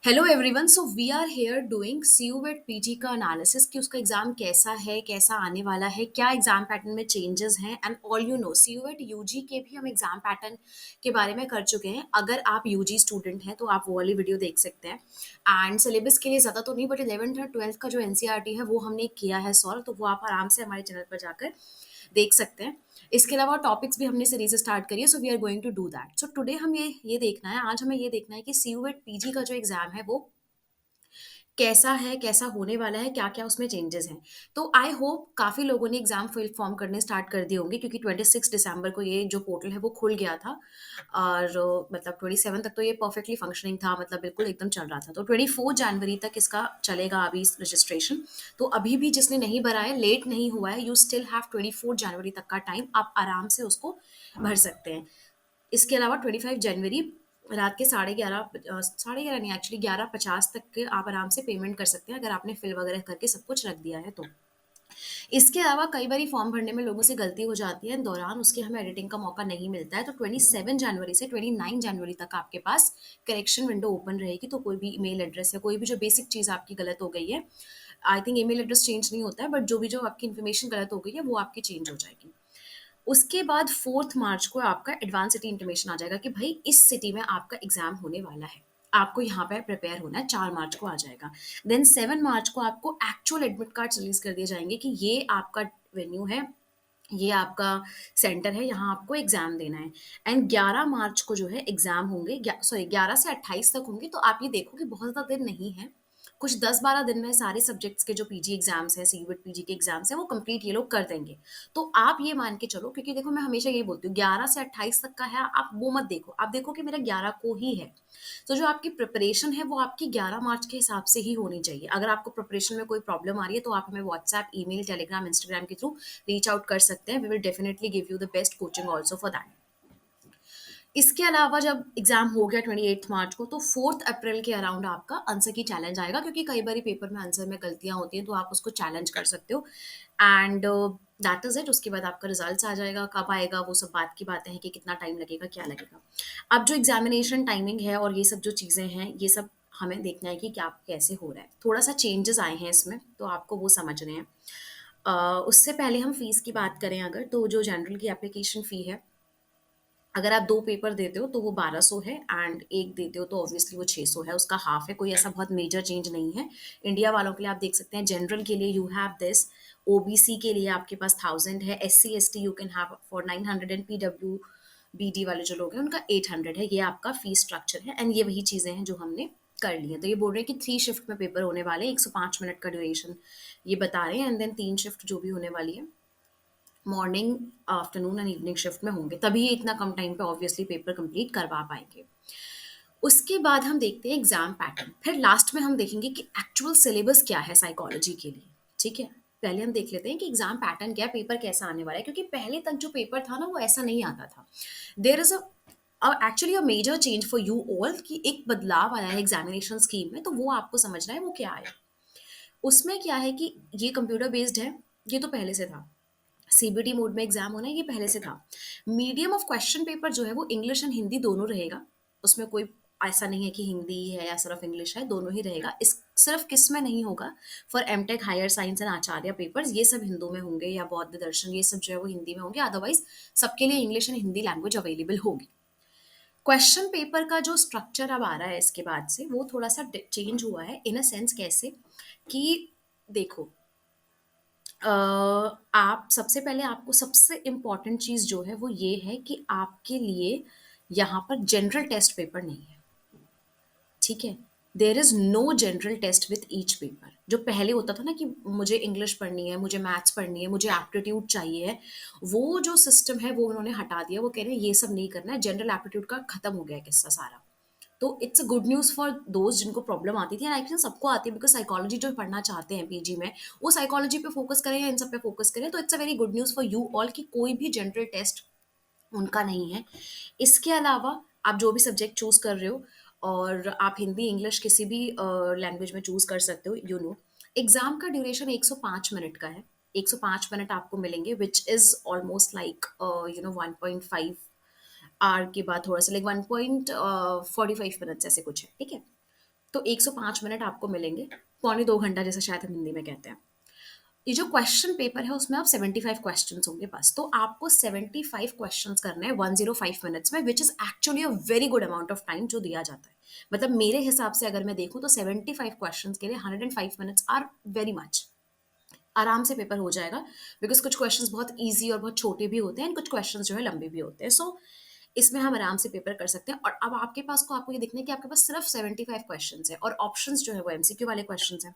Hello everyone, so we are here doing CUET PG का analysis कि उसका exam कैसा है, कैसा आने वाला है, क्या एग्जाम पैटर्न में चेंजेस हैं and all you know CUET UG के भी हम एग्जाम पैटर्न के बारे में कर चुके हैं। अगर आप यूजी स्टूडेंट हैं तो आप वो वाली वीडियो देख सकते हैं। एंड सिलेबस के लिए ज़्यादा तो नहीं, बट 11th और 12th का जो एनसीईआरटी है वो हमने किया है सॉल्व, तो वो आप आराम से हमारे चैनल पर जाकर देख सकते हैं। इसके अलावा टॉपिक्स भी हमने सीरीज स्टार्ट करी है, so we are going to do that. So today हम ये देखना है, आज हमें ये देखना है कि सीयूएट पीजी का जो एग्जाम है वो कैसा है, कैसा होने वाला है, क्या क्या उसमें चेंजेस हैं। तो आई होप काफ़ी लोगों ने एग्जाम फिल फॉर्म करने स्टार्ट कर दिए होंगे, क्योंकि 26 दिसंबर को ये जो पोर्टल है वो खुल गया था। और मतलब 27 तक तो ये परफेक्टली फंक्शनिंग था, मतलब बिल्कुल एकदम चल रहा था। तो 24 जनवरी तक इसका चलेगा अभी रजिस्ट्रेशन। तो अभी भी जिसने नहीं भरा है, लेट नहीं हुआ है, यू स्टिल हैव 24 जनवरी तक का टाइम, आप आराम से उसको भर सकते हैं। इसके अलावा 25 जनवरी रात के 11:30, 11:30 नहीं, एक्चुअली 11:50 तक के आप आराम से पेमेंट कर सकते हैं, अगर आपने फिल वगैरह करके सब कुछ रख दिया है तो। इसके अलावा कई बार फॉर्म भरने में लोगों से गलती हो जाती है, दौरान उसके हमें एडिटिंग का मौका नहीं मिलता है, तो 27 जनवरी से 29 जनवरी तक आपके पास करेक्शन विंडो ओपन रहेगी। तो कोई भी ईमेल एड्रेस या कोई भी जो बेसिक चीज़ आपकी गलत हो गई है, I think email address change नहीं होता है, बट जो आपकी इन्फॉर्मेशन गलत हो गई है वो आपकी चेंज हो जाएगी। उसके बाद 4 मार्च को आपका एडवांस सिटी इंटीमेशन आ जाएगा कि भाई इस सिटी में आपका एग्जाम होने वाला है, आपको यहाँ पे प्रिपेयर होना है। 4 मार्च को आ जाएगा। देन 7 मार्च को आपको एक्चुअल एडमिट कार्ड रिलीज कर दिए जाएंगे कि ये आपका वेन्यू है, ये आपका सेंटर है, यहाँ आपको एग्जाम देना है। एंड 11 मार्च को जो है एग्जाम होंगे, सॉरी 11 से 28 तक होंगे। तो आप ये देखो कि बहुत ज़्यादा दिन नहीं है, कुछ 10-12 दिन में सारे सब्जेक्ट्स के जो पीजी एग्जाम्स हैं, सीयूईटी पीजी के एग्जाम्स हैं, वो कंप्लीट ये लोग कर देंगे। तो आप ये मान के चलो, क्योंकि देखो मैं हमेशा यही बोलती हूँ, 11 से 28 तक का है, आप वो मत देखो, आप देखो कि मेरा 11 को ही है। तो जो आपकी प्रिपरेशन है वो आपकी 11 मार्च के हिसाब से ही होनी चाहिए। अगर आपको प्रिपरेशन में कोई प्रॉब्लम आ रही है तो आप हमें व्हाट्सएप, ईमेल, टेलीग्राम, इंस्टाग्राम के थ्रू रीच आउट कर सकते हैं। We will definitely give you the best coaching also for that. इसके अलावा जब एग्जाम हो गया 28 मार्च को, तो 4 अप्रैल के अराउंड आपका आंसर की चैलेंज आएगा, क्योंकि कई बार पेपर में आंसर में गलतियां होती हैं, तो आप उसको चैलेंज कर सकते हो। And that is it. उसके बाद आपका रिजल्ट आ जाएगा, कब आएगा वो सब बात की बातें हैं कि कितना टाइम लगेगा, क्या लगेगा। अब जो एग्जामिनेशन टाइमिंग है और ये सब जो चीज़ें हैं, ये सब हमें देखना है कि क्या कैसे हो रहा है। थोड़ा सा चेंजेस आए हैं इसमें, तो आपको वो समझने हैं। उससे पहले हम फीस की बात करें अगर, तो जो जनरल की एप्लीकेशन फ़ी है, अगर आप 2 पेपर देते हो तो वो 1200 है, एंड 1 देते हो तो ऑब्वियसली वो 600 है, उसका हाफ है, कोई ऐसा बहुत मेजर चेंज नहीं है। इंडिया वालों के लिए आप देख सकते हैं, जनरल के लिए यू हैव दिस, ओबीसी के लिए आपके पास 1000 है, SC ST you can have for 900, and PW BD वाले जो लोग हैं उनका 800 है। ये आपका फीस स्ट्रक्चर है, एंड ये वही चीज़ें हैं जो हमने कर ली है। तो ये बोल रहे हैं कि 3 शिफ्ट में पेपर होने वाले हैं, 105 मिनट का ड्यूरेशन ये बता रहे हैं, एंड देन 3 शिफ्ट जो भी होने वाली है, morning, afternoon and evening shift में होंगे, तभी इतना कम टाइम पे ऑब्वियसली पेपर कंप्लीट करवा पाएंगे। उसके बाद हम देखते हैं एग्जाम पैटर्न, फिर लास्ट में हम देखेंगे कि एक्चुअल सिलेबस क्या है साइकोलॉजी के लिए। ठीक है, पहले हम देख लेते हैं कि एग्जाम पैटर्न क्या है, पेपर कैसा आने वाला है, क्योंकि पहले तक जो पेपर था ना वो ऐसा नहीं आता था। There is actually a major change for you all, कि एक बदलाव आया है एग्जामिनेशन स्कीम में, तो वो आपको समझना है वो क्या है। उसमें क्या है कि ये कंप्यूटर बेस्ड है, ये तो पहले से था। सीबीटी मोड में एग्जाम होना है, ये पहले से था। मीडियम ऑफ क्वेश्चन पेपर जो है वो इंग्लिश एंड हिंदी दोनों रहेगा, उसमें कोई ऐसा नहीं है कि हिंदी है या सिर्फ इंग्लिश है, दोनों ही रहेगा। इस सिर्फ किस में नहीं होगा, for MTech, higher science and Acharya papers, ये सब हिंदू में होंगे, या बौद्ध दर्शन, ये सब जो है वो हिंदी में होंगे। अदरवाइज सबके लिए English and Hindi language available होगी। क्वेश्चन पेपर का जो स्ट्रक्चर अब आ रहा है इसके बाद से, वो थोड़ा सा चेंज हुआ है, इन अ सेंस कैसे कि देखो, अ, आप सबसे पहले, आपको सबसे इम्पोर्टेंट चीज़ जो है वो ये है कि आपके लिए यहाँ पर जनरल टेस्ट पेपर नहीं है। ठीक है, there is no general test with each paper. जो पहले होता था ना कि मुझे इंग्लिश पढ़नी है, मुझे मैथ्स पढ़नी है, मुझे एप्टीट्यूड चाहिए है, वो जो सिस्टम है वो उन्होंने हटा दिया। वो कह रहे हैं ये सब नहीं करना है, जनरल एप्टीट्यूड का खत्म हो गया है किस्सा सारा। तो it's a good news for दोस्त जिनको प्रॉब्लम आती थी, एंड आई थिंक सबको आती है, बिकॉज साइकोलॉजी जो पढ़ना चाहते हैं पीजी में, वो साइकोलॉजी पे फोकस करें या इन सब पे फोकस करें, तो it's a very good news for you all कि कोई भी जनरल टेस्ट उनका नहीं है। इसके अलावा आप जो भी सब्जेक्ट चूज कर रहे हो, और आप हिंदी, इंग्लिश, किसी भी लैंग्वेज में चूज कर सकते हो, यू नो। एग्जाम का ड्यूरेशन 105 मिनट का है, 105 मिनट आपको मिलेंगे, which is almost like 1.5 hour के बाद थोड़ा सा, लाइक 1.45 मिनट्स ऐसे कुछ है। ठीक है, तो 105 मिनट आपको मिलेंगे, पौने 2 घंटा जैसे शायद हम हिंदी में कहते हैं। ये जो क्वेश्चन पेपर है उसमें आप 75 क्वेश्चंस होंगे बस, तो आपको 75 क्वेश्चंस करने हैं 105 मिनट्स में, which is actually a very good amount of time जो दिया जाता है। मतलब मेरे हिसाब से अगर मैं देखूं तो 75 क्वेश्चंस के लिए 105 मिनट्स आर वेरी मच। आराम से पेपर हो जाएगा, बिकॉज कुछ क्वेश्चंस बहुत ईजी और बहुत छोटे भी होते हैं एंड कुछ क्वेश्चंस जो है लंबे भी होते हैं। सो इसमें हम आराम से पेपर कर सकते हैं। और अब आपके पास को आपको ये देखना है कि आपके पास सिर्फ 75 क्वेश्चंस है और ऑप्शंस जो है वो एमसीक्यू वाले क्वेश्चंस हैं।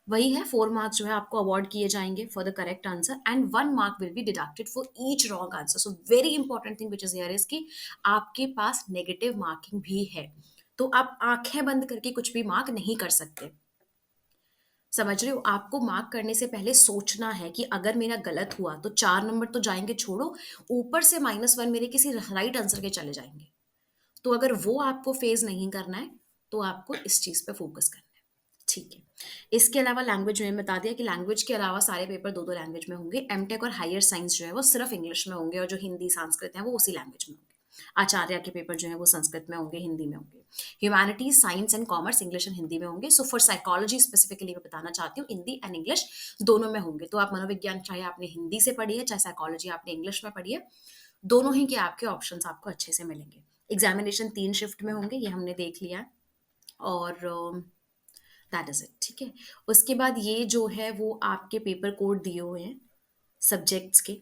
वही है, 4 मार्क्स जो है आपको अवार्ड किए जाएंगे for the correct answer and 1 mark will be deducted for each wrong answer. So very important thing which is here is कि आपके पास नेगेटिव मार्किंग भी है, तो आप आंखें बंद करके कुछ भी मार्क नहीं कर सकते। समझ रहे हो? आपको मार्क करने से पहले सोचना है कि अगर मेरा गलत हुआ तो 4 नंबर तो जाएंगे, छोड़ो ऊपर से -1 मेरे किसी राइट आंसर के चले जाएंगे। तो अगर वो आपको फेज नहीं करना है तो आपको इस चीज पे फोकस करना है। ठीक है। इसके अलावा लैंग्वेज मैंने बता दिया कि लैंग्वेज के अलावा सारे पेपर दो दो लैंग्वेज में होंगे। एमटेक और हायर साइंस जो है वो सिर्फ इंग्लिश में होंगे और जो हिंदी संस्कृत है वो उसी लैंग्वेज में होंगे। आचार्य के पेपर जो है वो संस्कृत में होंगे, हिंदी में होंगे। Humanities, science and commerce English and Hindi में होंगे। सो फॉर साइकोलॉजी स्पेसिफिकली मैं बताना चाहती हूँ हिंदी एंड इंग्लिश दोनों में होंगे। तो आप मनोविज्ञान चाहे आपने हिंदी से पढ़ी है, चाहे साइकोलॉजी आपने इंग्लिश में पढ़ी है, दोनों ही के आपके ऑप्शन आपको अच्छे से मिलेंगे। एग्जामिनेशन 3 शिफ्ट में होंगे, ये हमने देख लिया है। और दैट इज इट। ठीक है। उसके बाद ये जो है वो आपके पेपर कोड दिए हुए हैं सब्जेक्ट्स के,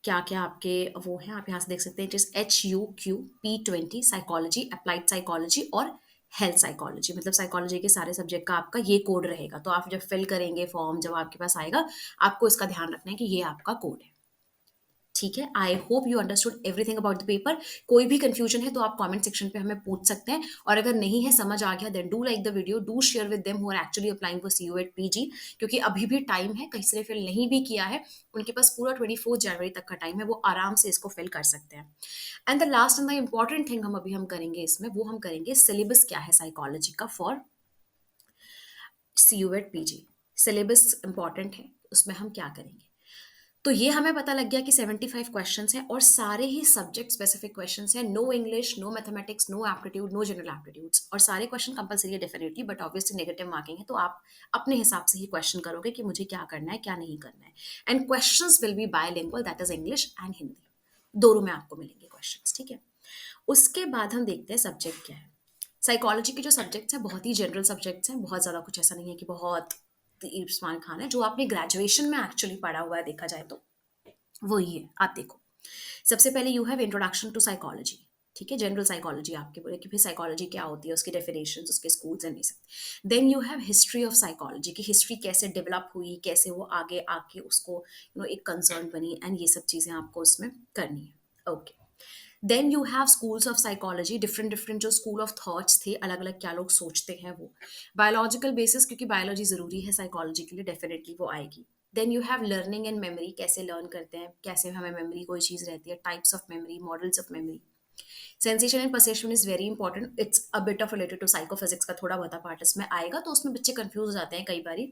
क्या क्या आपके वो हैं, आप यहाँ से देख सकते हैं। जिस HUQP20 साइकोलॉजी, अप्लाइड साइकोलॉजी और हेल्थ साइकोलॉजी, मतलब साइकोलॉजी के सारे सब्जेक्ट का आपका ये कोड रहेगा। तो आप जब फिल करेंगे फॉर्म, जब आपके पास आएगा, आपको इसका ध्यान रखना है कि ये आपका कोड है। ठीक है। I hope you understood everything about the paper. कोई भी कंफ्यूजन है तो आप कमेंट सेक्शन पे हमें पूछ सकते हैं, और अगर नहीं है समझ आ गया then do like the video, do share with them who are actually applying for CUET PG, क्योंकि अभी भी टाइम है। कहीं से फिल नहीं भी किया है, उनके पास पूरा 24 जनवरी तक का टाइम है, वो आराम से इसको फिल कर सकते हैं। And the last and the important thing हम करेंगे इसमें, वो हम करेंगे सिलेबस क्या है साइकोलॉजी का for CUET PG. Syllabus important है, उसमें हम क्या करेंगे। तो ये हमें पता लग गया कि 75 क्वेश्चंस हैं और सारे ही सब्जेक्ट स्पेसिफिक क्वेश्चंस हैं। No English, no mathematics, no aptitude, no general aptitudes, और सारे क्वेश्चन कंपलसरी है definitely, but obviously negative marking है, तो आप अपने हिसाब से ही क्वेश्चन करोगे कि मुझे क्या करना है क्या नहीं करना है। And questions will be bilingual, that is English and Hindi, दोनों में आपको मिलेंगे क्वेश्चंस। ठीक है। उसके बाद हम देखते हैं सब्जेक्ट क्या है। साइकोलॉजी के जो सब्जेक्ट्स हैं बहुत ही जनरल सब्जेक्ट्स हैं, बहुत ज़्यादा कुछ ऐसा नहीं है कि बहुत इस्तेमाल खाना है, जो आपने ग्रेजुएशन में एक्चुअली पढ़ा हुआ है देखा जाए तो वो ही है। आप देखो, सबसे पहले you have introduction to psychology. ठीक है। जनरल साइकोलॉजी आपके बोले कि भाई साइकोलॉजी क्या होती है, उसके डेफिनेशंस, उसके स्कूल्स एंड ये सब। Then you have history of psychology की हिस्ट्री कैसे डेवलप हुई, कैसे वो आगे आके उसको एक कंसर्न बनी, एंड ये सब चीज़ें आपको उसमें करनी है। Okay. Then you have schools of psychology, different different जो स्कूल ऑफ थॉट्स थे, अलग अलग क्या लोग सोचते हैं वो। बायोलॉजिकल बेसिस, क्योंकि बायोलॉजी ज़रूरी है साइकोलॉजी के लिए, डेफिनेटली वो आएगी। Then you have learning and memory, कैसे लर्न करते हैं, कैसे हमें मेमोरी कोई चीज़ रहती है, types of memory, models of memory. Sensation and perception is very important, it's a bit of related to psychophysics का थोड़ा बहुत पार्ट इसमें आएगा, तो उसमें बच्चे कंफ्यूज हो जाते हैं कई बारी।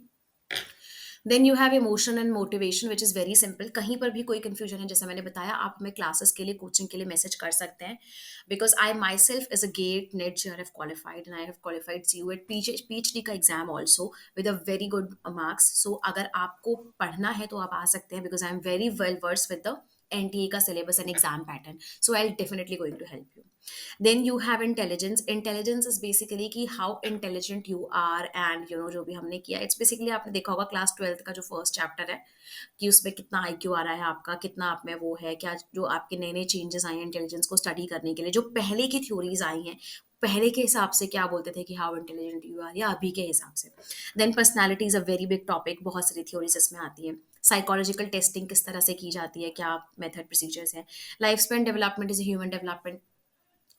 Then you have emotion and motivation which is very simple. कहीं पर भी कोई कंफ्यूजन है, जैसे मैंने बताया, आप हमें क्लासेस के लिए, कोचिंग के लिए मैसेज कर सकते हैं, because I myself is a GATE NET JRF qualified and I have qualified CU ET PhD का exam also with a very good marks. So अगर आपको पढ़ना है तो आप आ सकते हैं, because I am very well versed with the NTA का syllabus and exam pattern. So I definitely going to help you. Then you have intelligence. Intelligence is basically कि how intelligent you are, and जो भी हमने किया, it's basically आपने देखा होगा class 12th का जो फर्स्ट चैप्टर है, कि उसमें कितना IQ आ रहा है आपका, कितना आप में वो है, क्या जो आपके नए नए चेंजेस आए हैं इंटेलिजेंस को स्टडी करने के लिए, जो पहले की थ्योरीज आई हैं, पहले के हिसाब से क्या बोलते थे कि हाउ इंटेलिजेंट यू आर, या अभी के हिसाब से। Then personality is a very big topic, बहुत सारी थ्योरीज इसमें आती है। साइकोलॉजिकल टेस्टिंग किस तरह से की जाती है, क्या मेथड प्रोसीजर्स है। Life span development is human development.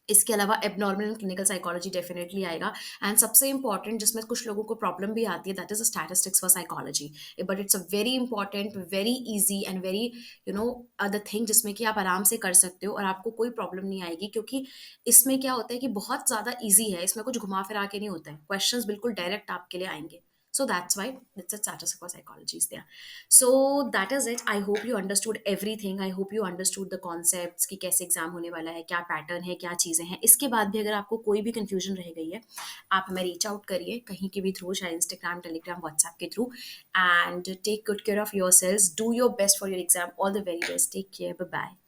इसके अलावा abnormal and clinical psychology definitely आएगा। एंड सबसे इंपॉर्टेंट जिसमें कुछ लोगों को प्रॉब्लम भी आती है, that is statistics for psychology, but it's a very important, very easy and very other thing, जिसमें कि आप आराम से कर सकते हो और आपको कोई प्रॉब्लम नहीं आएगी, क्योंकि इसमें क्या होता है कि बहुत ज़्यादा ईजी है, इसमें कुछ घुमा फिरा के नहीं होता है, क्वेश्चंस बिल्कुल डायरेक्ट आपके लिए आएंगे। So that's why it's a statistical psychology is there. So that is it. I hope you understood everything. I hope you understood the concepts कि कैसे एग्जाम होने वाला है, क्या पैटर्न है, क्या चीज़ें हैं. इसके बाद भी अगर आपको कोई भी कंफ्यूजन रह गई है, आप हमें रीच आउट करिए कहीं के भी थ्रू, चाहे इंस्टाग्राम, टेलीग्राम, व्हाट्सएप के through. And take good care of your selves, do your best for your exam. All the very best. Take care. Bye bye.